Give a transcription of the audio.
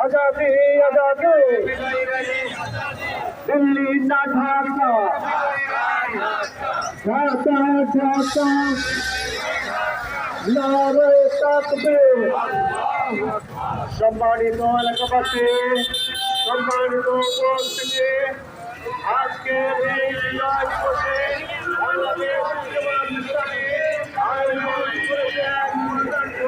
आजादी आजादी दिल्ली ना ढाका ढाका ढाका नारे ताकबीर সম্মানিত এলাকাবাসী সম্মানিত উপস্থিতি আজকের এই বিজয় দিবসে বাংলাদেশ জাতীয়তাবাদী আয়োজন করেছেন বিজয়